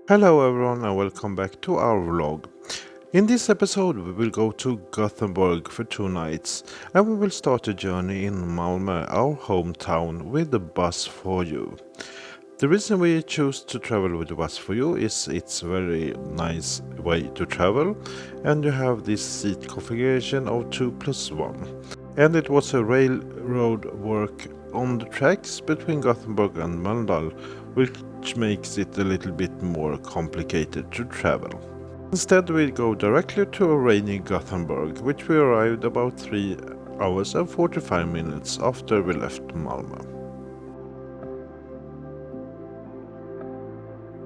Hello everyone and welcome back to our vlog. In this episode we will go to Gothenburg for 2 nights and we will start a journey in Malmö, our hometown, with the bus for you. The reason we choose to travel with the bus for you is it's a very nice way to travel and you have this seat configuration of 2 plus 1. And it was a railroad work on the tracks between Gothenburg and Mölndal, which makes it a little bit more complicated to travel. Instead we go directly to a rainy Gothenburg, which we arrived about 3 hours and 45 minutes after we left Malmö.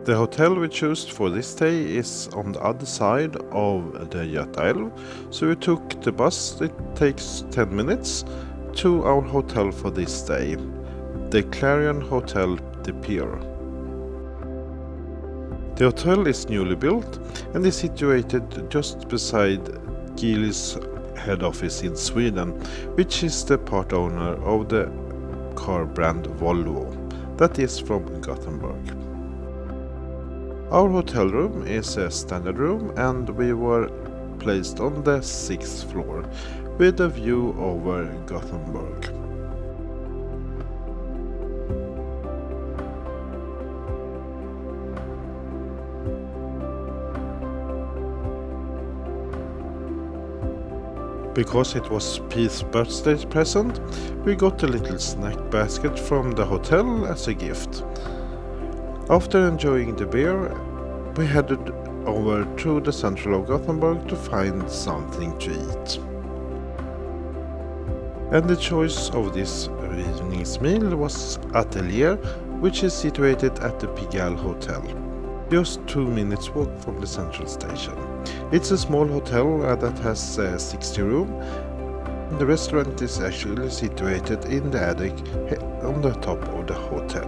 The hotel we chose for this stay is on the other side of the Göta, so we took the bus, it takes 10 minutes, to our hotel for this stay, the Clarion Hotel The Pier. The hotel is newly built and is situated just beside Geely's head office in Sweden, which is the part owner of the car brand Volvo, that is from Gothenburg. Our hotel room is a standard room and we were placed on the 6th floor with a view over Gothenburg. Because it was Pete's birthday present, we got a little snack basket from the hotel as a gift. After enjoying the beer, we headed over to the center of Gothenburg to find something to eat. And the choice of this evening's meal was Atelier, which is situated at the Pigalle Hotel, just 2 minutes walk from the central station. It's a small hotel that has 60 rooms. The restaurant is actually situated in the attic on the top of the hotel.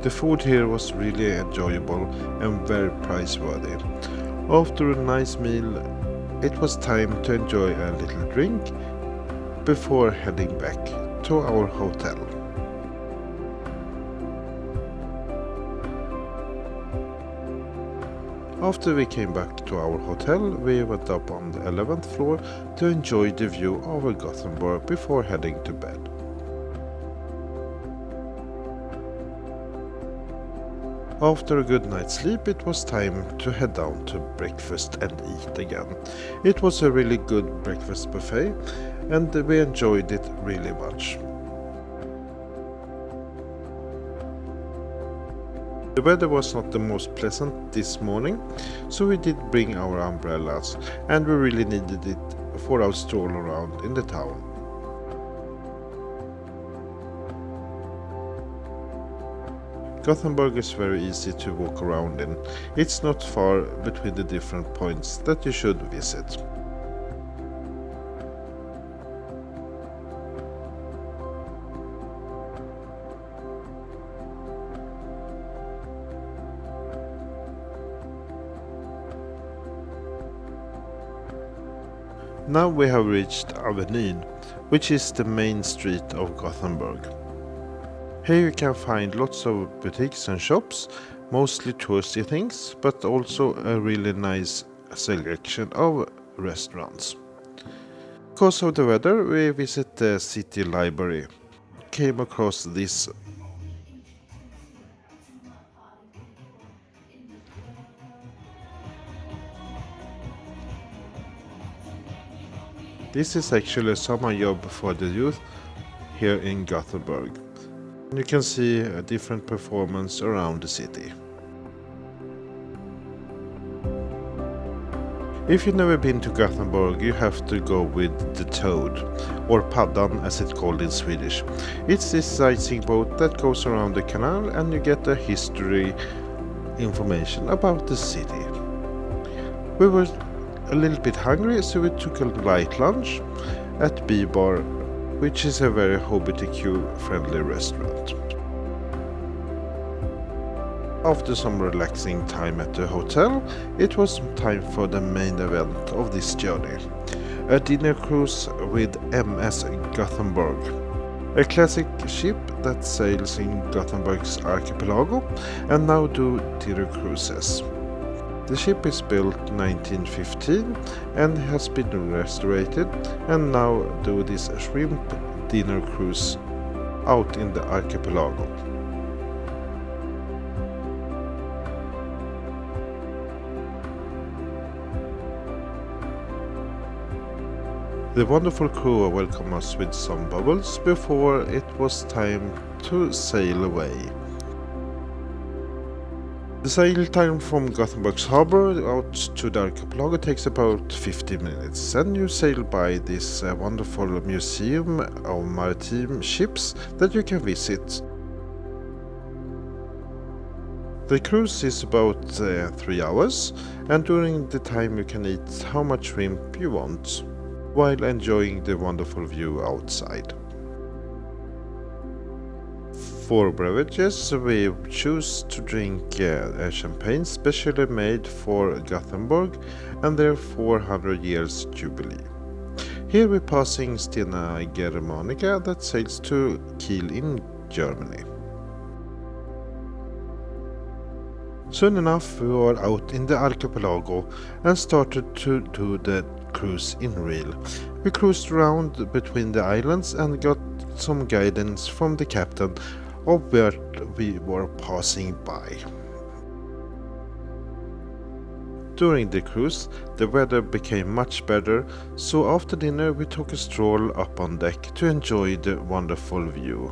The food here was really enjoyable and very price-worthy. After a nice meal, it was time to enjoy a little drink before heading back to our hotel. After we came back to our hotel, we went up on the 11th floor to enjoy the view over Gothenburg before heading to bed. After a good night's sleep, it was time to head down to breakfast and eat again. It was a really good breakfast buffet and we enjoyed it really much. The weather was not the most pleasant this morning, so we did bring our umbrellas and we really needed it for our stroll around in the town. Gothenburg is very easy to walk around in. It's not far between the different points that you should visit. Now we have reached Avenyn, which is the main street of Gothenburg. Here you can find lots of boutiques and shops, mostly touristy things, but also a really nice selection of restaurants. Because of the weather, we visit the city library. Came across this. This is actually a summer job for the youth here in Gothenburg. You can see a different performance around the city. If you've never been to Gothenburg, you have to go with the Toad, or Paddan as it's called in Swedish. It's this sightseeing boat that goes around the canal and you get the history information about the city. We were a little bit hungry, so we took a light lunch at B-Bar, which is a very LGBTQ friendly restaurant. After some relaxing time at the hotel, it was time for the main event of this journey, a dinner cruise with MS Gothenburg. A classic ship that sails in Gothenburg's archipelago and now do dinner cruises. The ship is built 1915 and has been restored and now do this shrimp dinner cruise out in the archipelago. The wonderful crew welcomed us with some bubbles before it was time to sail away. The sail time from Gothenburg's harbor out to the archipelago takes about 50 minutes, and you sail by this wonderful museum of maritime ships that you can visit. The cruise is about 3 hours, and during the time you can eat how much shrimp you want, while enjoying the wonderful view outside. For beverages, we choose to drink a champagne specially made for Gothenburg and their 400 years jubilee. Here we're passing Stena Germanica that sails to Kiel in Germany. Soon enough we were out in the archipelago and started to do the cruise in real. We cruised around between the islands and got some guidance from the captain of where we were passing by. During the cruise, the weather became much better, so after dinner we took a stroll up on deck to enjoy the wonderful view.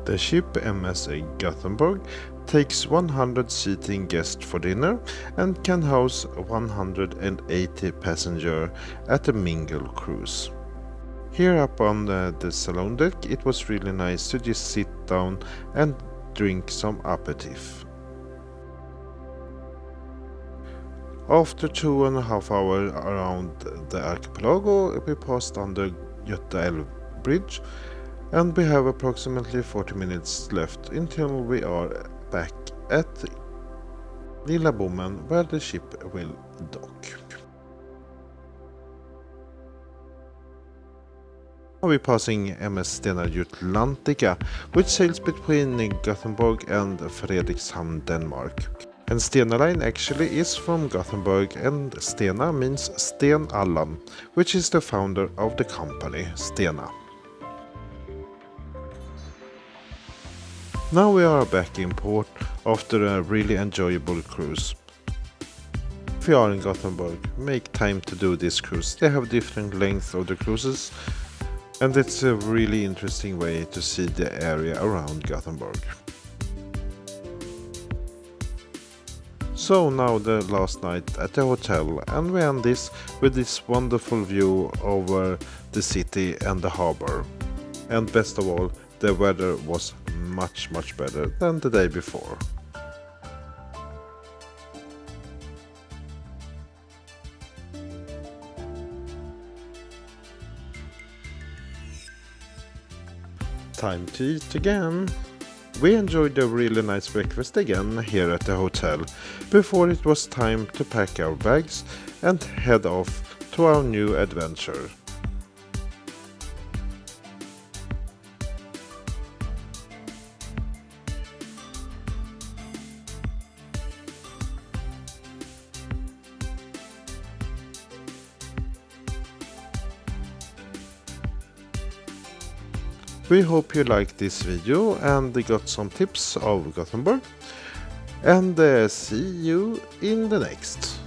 The ship MS Gothenburg takes 100 seating guests for dinner and can house 180 passengers at a mingle cruise. Here up on the saloon deck it was really nice to just sit down and drink some aperitif. After 2.5 hours around the archipelago we passed under Göta Älv Bridge, and we have approximately 40 minutes left until we are back at Lilla Bommen where the ship will dock. Now we're passing MS Stena Jutlantica, which sails between Gothenburg and Fredrikshamn, Denmark. And Stena Line actually is from Gothenburg, and Stena means Sten Allan, which is the founder of the company Stena. Now we are back in port after a really enjoyable cruise. If you are in Gothenburg, make time to do this cruise. They have different lengths of the cruises, and it's a really interesting way to see the area around Gothenburg. So now the last night at the hotel, and we end this with this wonderful view over the city and the harbor. And best of all, the weather was much better than the day before. Time to eat again. We enjoyed a really nice breakfast again here at the hotel before it was time to pack our bags and head off to our new adventure. We hope you liked this video and got some tips of Gothenburg, and see you in the next.